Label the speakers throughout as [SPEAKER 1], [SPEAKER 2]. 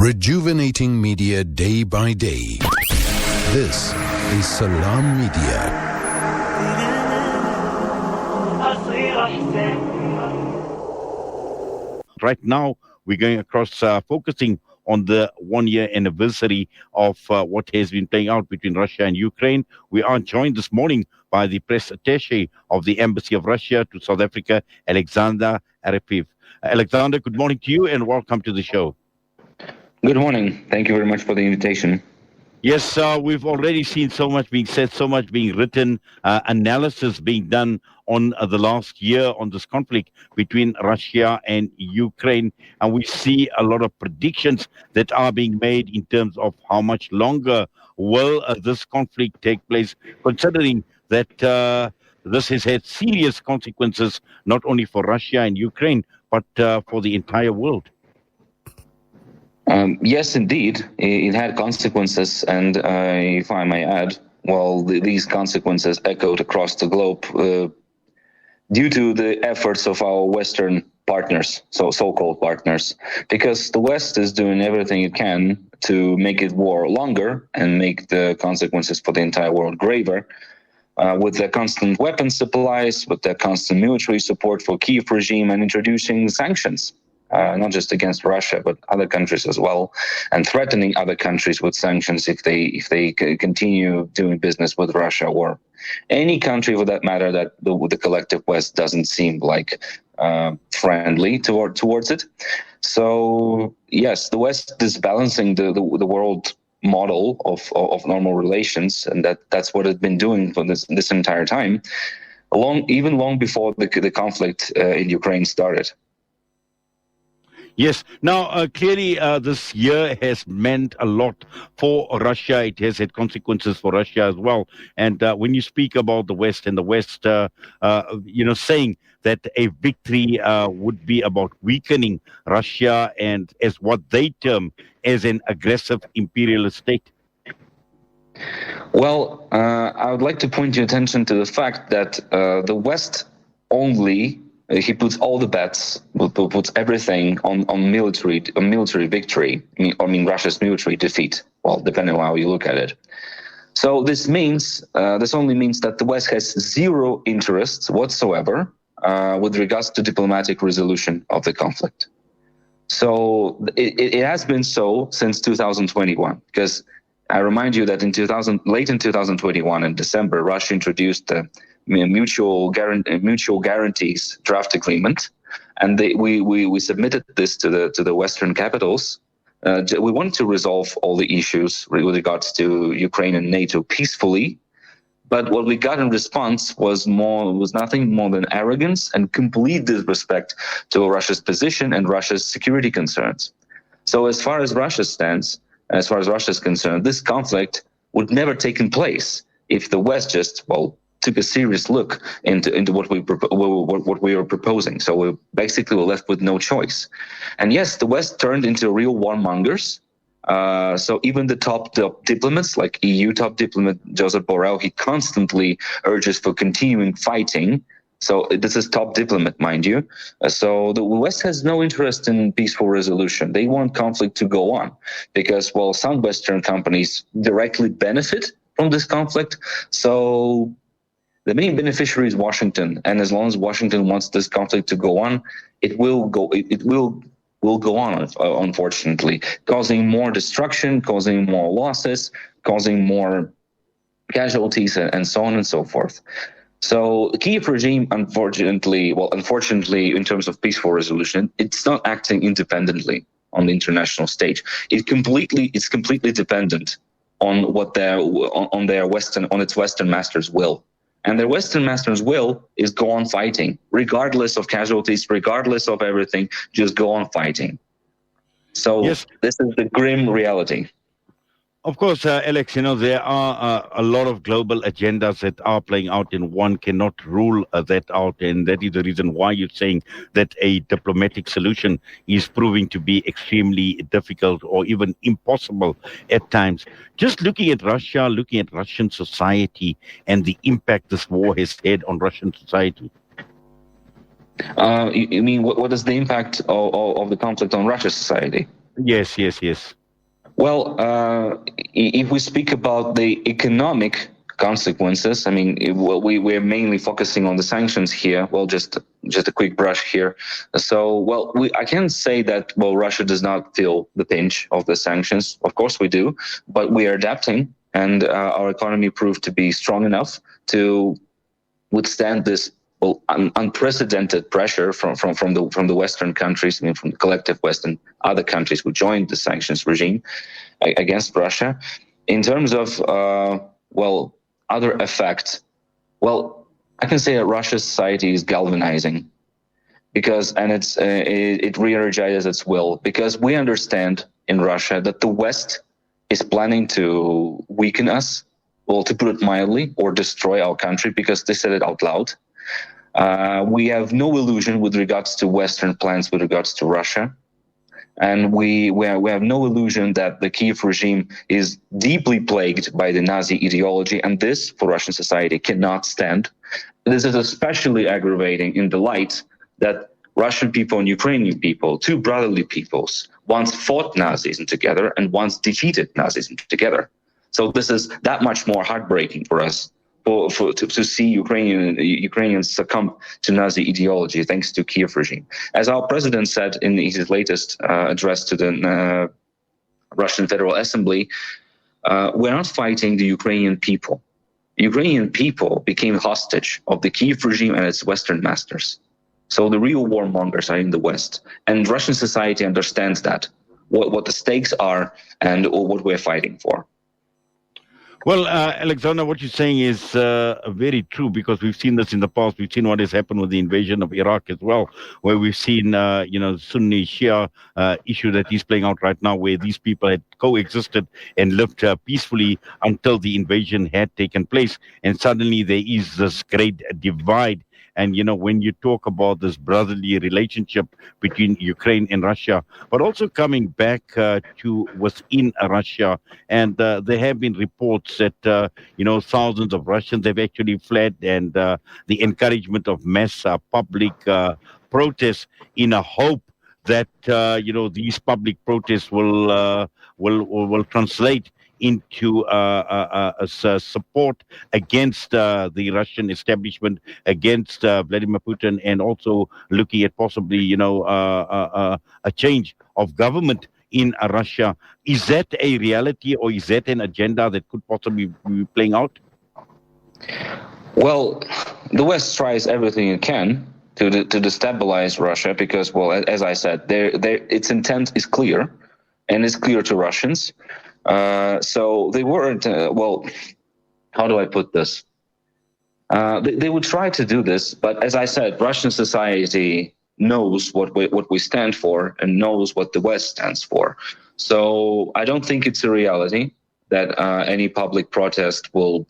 [SPEAKER 1] Rejuvenating media day by day. This is SalaaMedia.
[SPEAKER 2] Right now, we're going across, focusing on the one-year anniversary of what has been playing out between Russia and Ukraine. We are joined this morning by the press attaché of the Embassy of Russia to South Africa, Alexander Arefiev. Alexander, good morning to you and welcome to the show.
[SPEAKER 3] Good morning. Thank you very much for the invitation.
[SPEAKER 2] Yes, we've already seen so much being said, so much being written, analysis being done on the last year on this conflict between Russia and Ukraine. And we see a lot of predictions that are being made in terms of how much longer will this conflict take place, considering that this has had serious consequences, not only for Russia and Ukraine, but for the entire world.
[SPEAKER 3] Yes, indeed, it had consequences, and if I may add, these consequences echoed across the globe due to the efforts of our Western partners, so-called partners, because the West is doing everything it can to make it war longer and make the consequences for the entire world graver, with their constant weapons supplies, with their constant military support for Kiev regime, and introducing sanctions. Not just against Russia, but other countries as well, and threatening other countries with sanctions if they continue doing business with Russia, or any country for that matter that the collective West doesn't seem like friendly towards it. So yes, the West is balancing the world model of normal relations, and that's what it's been doing for this entire time, even long before the conflict in Ukraine started.
[SPEAKER 2] Yes. Now, clearly, this year has meant a lot for Russia. It has had consequences for Russia as well. And when you speak about the West and the West, saying that a victory would be about weakening Russia and as what they term as an aggressive imperialist state.
[SPEAKER 3] Well, I would like to point your attention to the fact that the West only he puts all the bets, puts everything on military victory. I mean Russia's military defeat. Well, depending on how you look at it. So this only means that the West has zero interests whatsoever with regards to diplomatic resolution of the conflict. So it has been so since 2021, because I remind you that late in 2021 in December, Russia introduced the mutual guarantees draft agreement, and we submitted this to the Western capitals. We wanted to resolve all the issues with regards to Ukraine and NATO peacefully, but what we got in response was nothing more than arrogance and complete disrespect to Russia's position and Russia's security concerns. So as far as Russia is concerned, this conflict would never taken place if the West just took a serious look into what we were proposing. So we basically were left with no choice. And yes, the West turned into real warmongers. So even the top diplomats, like EU top diplomat Joseph Borrell, he constantly urges for continuing fighting. So this is top diplomat, mind you. So the West has no interest in peaceful resolution. They want conflict to go on because, some Western companies directly benefit from this conflict. So the main beneficiary is Washington, and as long as Washington wants this conflict to go on, it will go on, unfortunately, causing more destruction, causing more losses, causing more casualties, and so on and so forth. So the Kiev regime, unfortunately, in terms of peaceful resolution, it's not acting independently on the international stage. It's completely dependent on its Western masters' will. And their Western masters' will is go on fighting, regardless of casualties, regardless of everything, just go on fighting. So yes, this is the grim reality.
[SPEAKER 2] Of course, Alex, there are a lot of global agendas that are playing out, and one cannot rule that out. And that is the reason why you're saying that a diplomatic solution is proving to be extremely difficult or even impossible at times. Just looking at Russia, looking at Russian society and the impact this war has had on Russian society.
[SPEAKER 3] You mean what is the impact of the conflict on Russian society?
[SPEAKER 2] Yes, yes, yes.
[SPEAKER 3] Well, if we speak about the economic consequences, I mean, we're mainly focusing on the sanctions here. Well, just a quick brush here. So, well, I can say that, well, Russia does not feel the pinch of the sanctions. Of course we do, but we are adapting, and our economy proved to be strong enough to withstand this, well, unprecedented pressure from the Western countries, I mean, from the collective West and other countries who joined the sanctions regime against Russia. In terms of well, other effects, well, I can say that Russia's society is galvanizing because, and it re-energizes its will, because we understand in Russia that the West is planning to weaken us, well, to put it mildly, or destroy our country, because they said it out loud. We have no illusion with regards to Western plans with regards to Russia. And we have no illusion that the Kiev regime is deeply plagued by the Nazi ideology, and this, for Russian society, cannot stand. This is especially aggravating in the light that Russian people and Ukrainian people, two brotherly peoples, once fought Nazism together and once defeated Nazism together. So this is that much more heartbreaking for us, to see Ukrainians succumb to Nazi ideology thanks to Kiev regime. As our president said in his latest address to the Russian Federal Assembly, we're not fighting the Ukrainian people. Ukrainian people became hostage of the Kiev regime and its Western masters. So the real warmongers are in the West. And Russian society understands that, what the stakes are and what we're fighting for.
[SPEAKER 2] Well, Alexander, what you're saying is very true, because we've seen this in the past. We've seen what has happened with the invasion of Iraq as well, where we've seen, Sunni Shia issue that is playing out right now, where these people had coexisted and lived peacefully until the invasion had taken place. And suddenly there is this great divide. And, when you talk about this brotherly relationship between Ukraine and Russia, but also coming back to within Russia, and there have been reports that, thousands of Russians have actually fled, and the encouragement of mass public protests in a hope that, these public protests will translate into support against the Russian establishment, against Vladimir Putin, and also looking at possibly, a change of government in Russia. Is that a reality, or is that an agenda that could possibly be playing out?
[SPEAKER 3] Well, the West tries everything it can to destabilize Russia because, well, as I said, its intent is clear, and it's clear to Russians. So they weren't, well, how do I put this? They would try to do this, but as I said, Russian society knows what we stand for and knows what the West stands for. So I don't think it's a reality that any public protest will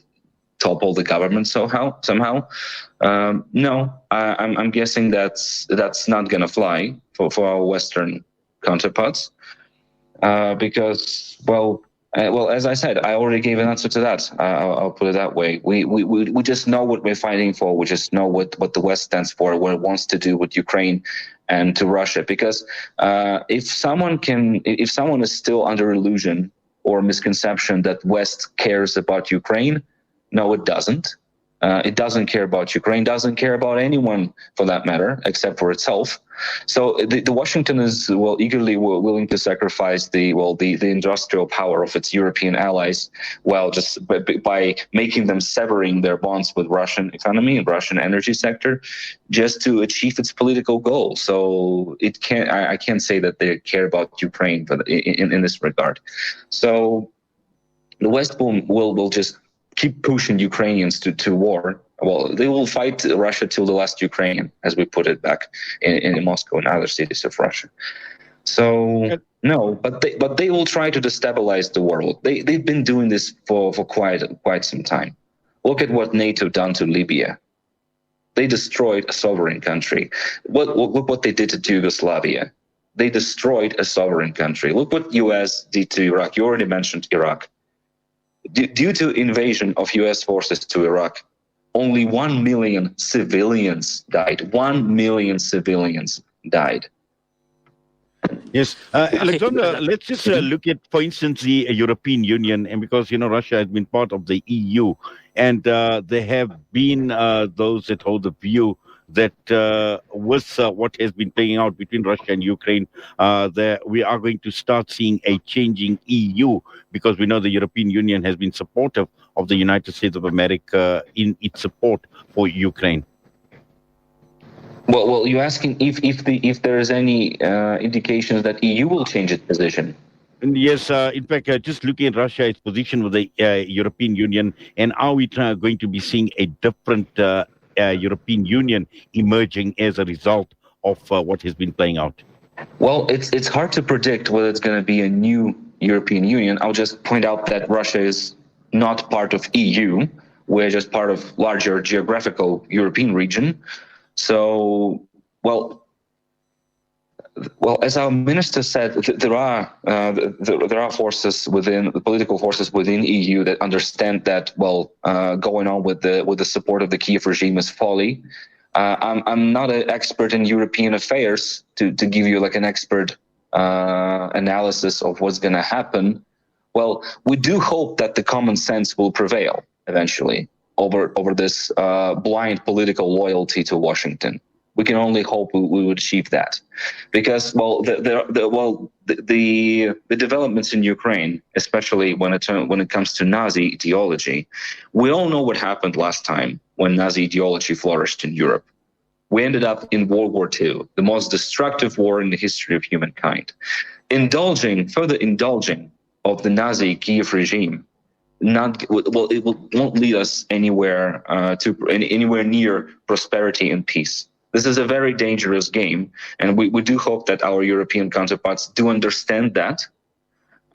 [SPEAKER 3] topple the government somehow. No, I'm guessing that's not going to fly for our Western counterparts. Because, well, as I said, I already gave an answer to that. I'll put it that way. We just know what we're fighting for. We just know what the West stands for, what it wants to do with Ukraine and to Russia. Because if someone is still under illusion or misconception that West cares about Ukraine, no, it doesn't. It doesn't care about Ukraine, doesn't care about anyone for that matter, except for itself. So the Washington is, well, eagerly willing to sacrifice the industrial power of its European allies, well, just by making them severing their bonds with Russian economy and Russian energy sector, just to achieve its political goal. So I can't say that they care about Ukraine, but in this regard. So the West will just keep pushing Ukrainians to war. Well, they will fight Russia till the last Ukrainian, as we put it back in Moscow and other cities of Russia. So no, but they will try to destabilize the world. They've been doing this for quite some time. Look at what NATO done to Libya. They destroyed a sovereign country. Look what they did to Yugoslavia. They destroyed a sovereign country. Look what U.S. did to Iraq. You already mentioned Iraq. Due to invasion of U.S. forces to Iraq, only 1 million civilians died. 1 million civilians died.
[SPEAKER 2] Yes, Alexander, let's just look at, for instance, the European Union, and because, Russia has been part of the EU, and there have been those that hold the view that with what has been playing out between Russia and Ukraine, that we are going to start seeing a changing EU, because we know the European Union has been supportive of the United States of America in its support for Ukraine.
[SPEAKER 3] Well, you're asking if there is any indications that EU will change its position.
[SPEAKER 2] Yes, in fact, just looking at Russia, its position with the European Union, and are we going to be seeing a different European Union emerging as a result of what has been playing out?
[SPEAKER 3] Well, it's hard to predict whether it's going to be a new European Union. I'll just point out that Russia is not part of EU. We're just part of larger geographical European region. So, well, as our minister said, there are forces within the political forces within EU that understand that going on with the support of the Kiev regime is folly. I'm not an expert in European affairs to give you like an expert analysis of what's going to happen. Well, we do hope that the common sense will prevail eventually over this blind political loyalty to Washington. We can only hope we would achieve that, because the developments in Ukraine, especially when it comes to Nazi ideology, we all know what happened last time when Nazi ideology flourished in Europe. We ended up in World War II, the most destructive war in the history of humankind. Further indulging of the Nazi Kiev regime, it won't lead us anywhere near prosperity and peace. This is a very dangerous game, and we do hope that our European counterparts do understand that.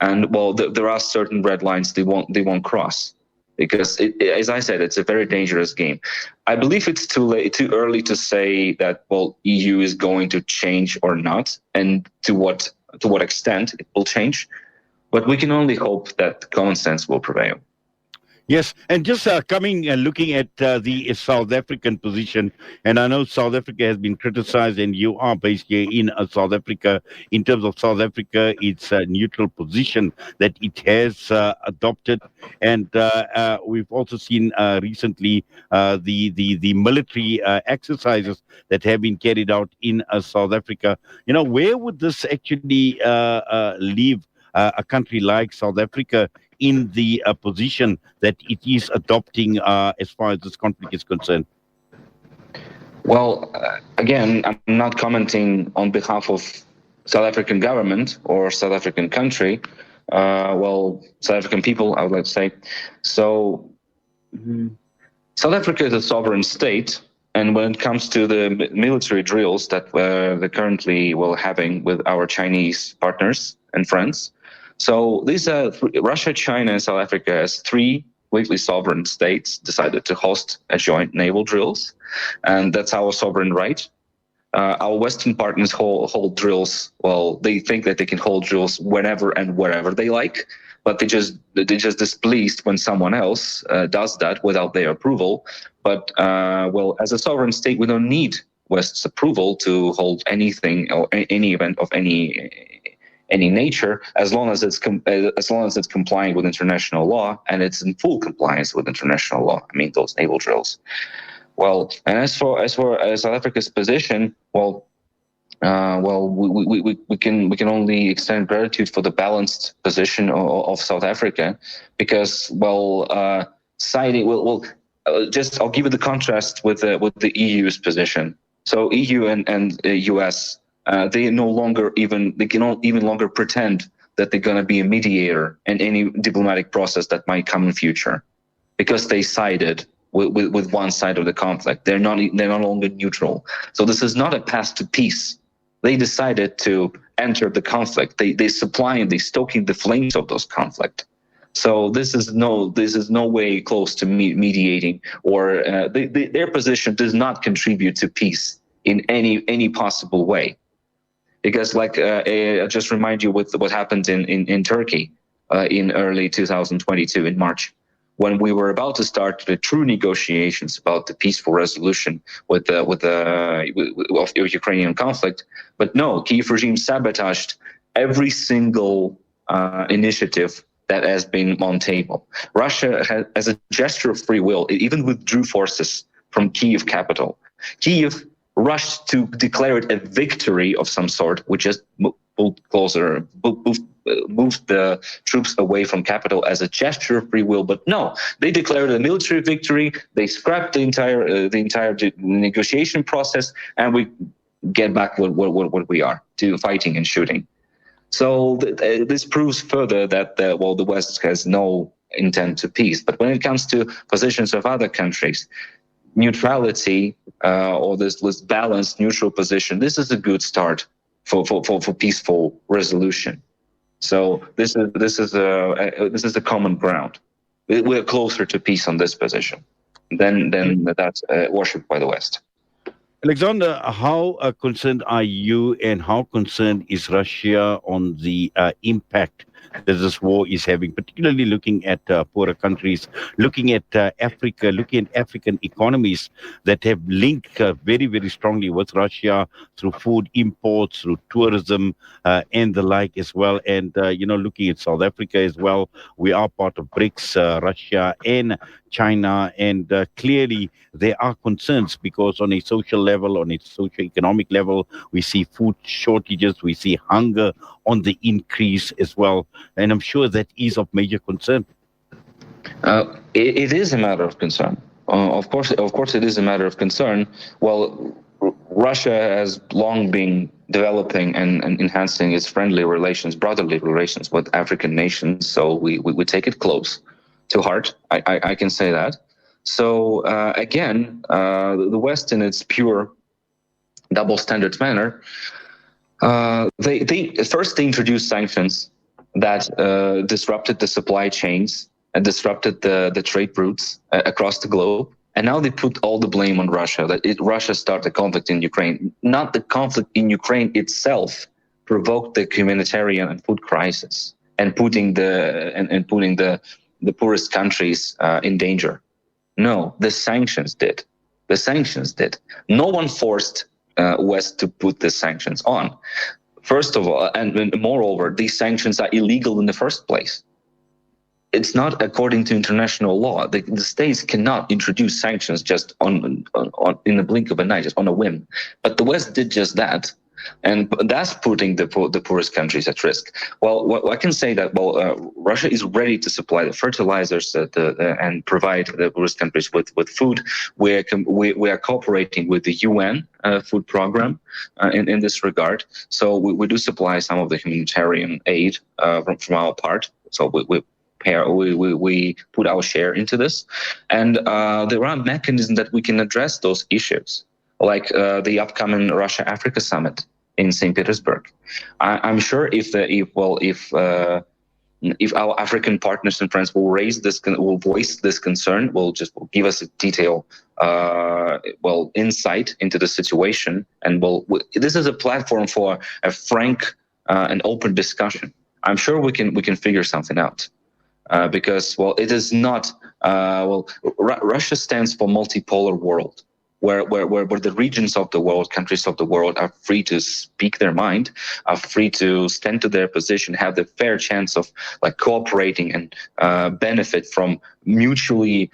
[SPEAKER 3] And there are certain red lines they won't cross, because as I said, it's a very dangerous game. I believe it's too early to say that EU is going to change or not, and to what extent it will change. But we can only hope that common sense will prevail.
[SPEAKER 2] Yes, and just looking at the South African position, and I know South Africa has been criticized, and you are based here in South Africa. In terms of South Africa, its neutral position that it has adopted, and we've also seen recently the military exercises that have been carried out in South Africa. Where would this actually leave a country like South Africa in the position that it is adopting as far as this conflict is concerned?
[SPEAKER 3] Well, again, I'm not commenting on behalf of South African government or South African country. South African people, I would like to say. So, South Africa is a sovereign state, and when it comes to the military drills that they're currently having with our Chinese partners and friends, so these are Russia, China, and South Africa, as three completely sovereign states, decided to host a joint naval drills, and that's our sovereign right. Our Western partners hold drills. Well, they think that they can hold drills whenever and wherever they like, but they're just displeased when someone else does that without their approval. But as a sovereign state, we don't need West's approval to hold anything or any event of any nature, as long as it's complying with international law, and it's in full compliance with international law. I mean, those naval drills. Well, and as for South Africa's position, we can only extend gratitude for the balanced position of South Africa, because I'll give you the contrast with the EU's position. So EU and US. They can no longer pretend that they're going to be a mediator in any diplomatic process that might come in future, because they sided with one side of the conflict. They're no longer neutral. So this is not a path to peace. They decided to enter the conflict. They stoking the flames of those conflict. So this is no way close to mediating, or their position does not contribute to peace in any possible way. Because, I just remind you with what happened in Turkey in early 2022 in March. when we were about to start the true negotiations about the peaceful resolution of the Ukrainian conflict. But no, Kyiv regime sabotaged every single initiative that has been on table. Russia, as a gesture of free will, it even withdrew forces from Kyiv capital. Kyiv rushed to declare it a victory of some sort, which just moved the troops away from capital as a gesture of free will. But no, they declared a military victory. They scrapped the entire negotiation process, and we get back what we are, to fighting and shooting. So this proves further that the West has no intent to peace. But when it comes to positions of other countries, neutrality or this balanced neutral position, this is a good start for peaceful resolution. So this is a common ground. We're closer to peace on this position than that's worshipped by the West.
[SPEAKER 2] Alexander, how concerned are you, and how concerned is Russia on the impact that this war is having, particularly looking at poorer countries, looking at Africa, looking at African economies that have linked very, very strongly with Russia through food imports, through tourism, and the like as well. And, looking at South Africa as well, we are part of BRICS, Russia and China, and clearly there are concerns because on a social level, on a socio-economic level, we see food shortages, we see hunger on the increase as well, and I'm sure that is of major concern.
[SPEAKER 3] It is a matter of concern. Of course, it is a matter of concern. Well, Russia has long been developing and enhancing its friendly relations, brotherly relations with African nations, so we take it close to heart. I can say that. So again, the West, in its pure double standards manner, they introduced sanctions that disrupted the supply chains and disrupted the trade routes across the globe. And now they put all the blame on Russia, that Russia started the conflict in Ukraine. Not the conflict in Ukraine itself provoked the humanitarian and food crisis and putting the poorest countries in danger. No, the sanctions did. The sanctions did. No one forced West to put the sanctions on. First of all, and moreover, these sanctions are illegal in the first place. It's not according to international law. The states cannot introduce sanctions just on in the blink of an eye, just on a whim. But the West did just that, and that's putting the poorest countries at risk. Well, I can say that Russia is ready to supply the fertilizers and provide the poorest countries with food. We are cooperating with the UN food program in this regard. So we do supply some of the humanitarian aid from our part. So we put our share into this, and there are mechanisms that we can address those issues, like the upcoming Russia-Africa summit in St. Petersburg. I'm sure if our African partners and friends will voice this concern, will give us a detailed insight into the situation, and this is a platform for a frank and open discussion. I'm sure we can figure something out. Because it is not. Russia stands for multipolar world, where the regions of the world, countries of the world, are free to speak their mind, are free to stand to their position, have the fair chance of cooperating and benefit from mutual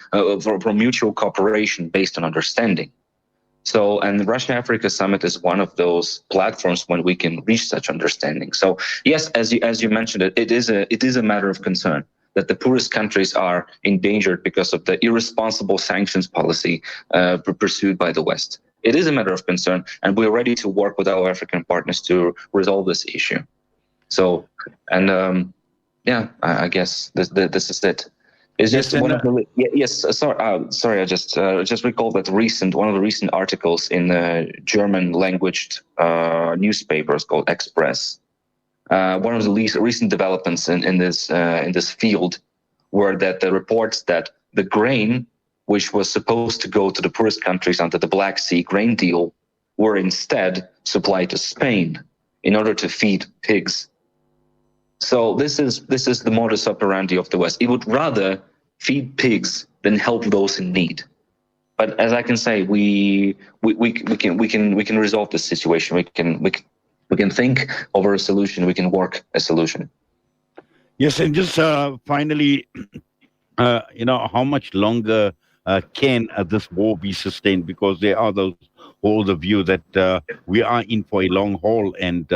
[SPEAKER 3] cooperation based on understanding. So, and the Russia-Africa Summit is one of those platforms when we can reach such understanding. So, yes, as you mentioned, it is a matter of concern that the poorest countries are endangered because of the irresponsible sanctions policy pursued by the West. It is a matter of concern, and we're ready to work with our African partners to resolve this issue. So, and I guess this is it. It's just one of the sorry. I just recalled that one of the recent articles in the German language newspapers called Express. One of the recent developments in this field were that the reports that the grain, which was supposed to go to the poorest countries under the Black Sea grain deal, were instead supplied to Spain in order to feed pigs. So this is the modus operandi of the West. It would rather feed pigs than help those in need. But as I can say, we can resolve this situation. We can think over a solution. We can work a solution.
[SPEAKER 2] Yes, and just finally, how much longer can this war be sustained? Because there are those who hold the view that we are in for a long haul, and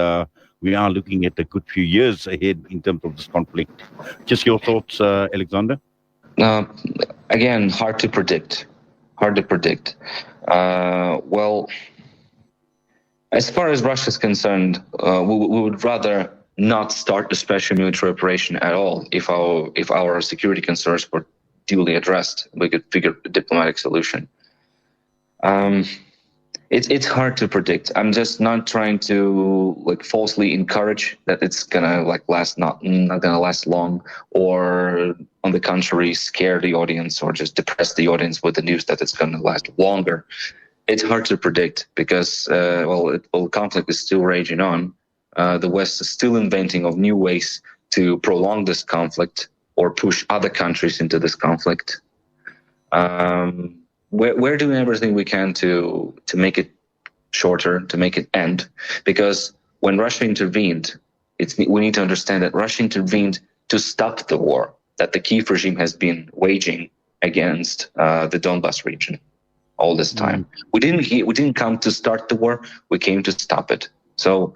[SPEAKER 2] we are looking at a good few years ahead in terms of this conflict. Just your thoughts, Alexander?
[SPEAKER 3] Again, hard to predict. Well, as far as Russia is concerned, we would rather not start a special military operation at all. If our security concerns were duly addressed, we could figure a diplomatic solution. It's hard to predict. I'm just not trying to falsely encourage that it's gonna not gonna last long, or on the contrary scare the audience or just depress the audience with the news that it's gonna last longer. It's hard to predict because the conflict is still raging on. The West is still inventing of new ways to prolong this conflict or push other countries into this conflict. We're doing everything we can to make it shorter, to make it end, because when Russia intervened, we need to understand that Russia intervened to stop the war that the Kiev regime has been waging against the Donbas region all this time. We didn't come to start the war; we came to stop it. So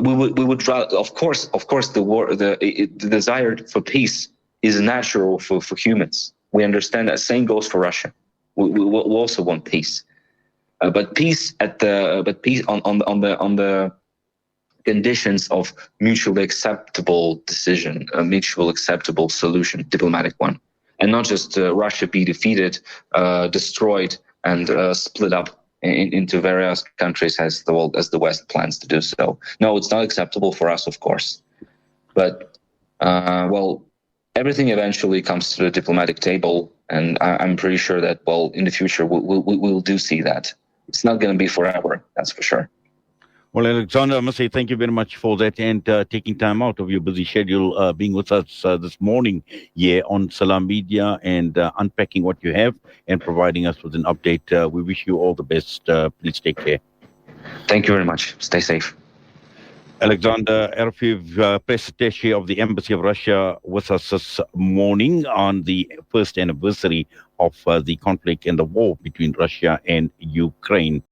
[SPEAKER 3] we would rather, of course, the war, the desire for peace is natural for humans. We understand that. Same goes for Russia. We also want peace, but peace on the conditions of mutually acceptable decision, a mutually acceptable solution, diplomatic one, and not just Russia be defeated, destroyed, and split up into various countries as the West plans to do so. No, it's not acceptable for us, of course, but everything eventually comes to the diplomatic table, and I'm pretty sure that in the future we'll do see that. It's not going to be forever, that's for sure.
[SPEAKER 2] Well, Alexander, I must say thank you very much for that and taking time out of your busy schedule, being with us this morning here on SalaaMedia and unpacking what you have and providing us with an update. We wish you all the best. Please take care.
[SPEAKER 3] Thank you very much. Stay safe.
[SPEAKER 2] Alexander Arefiev, press attache of the Embassy of Russia, with us this morning on the first anniversary of the conflict and the war between Russia and Ukraine.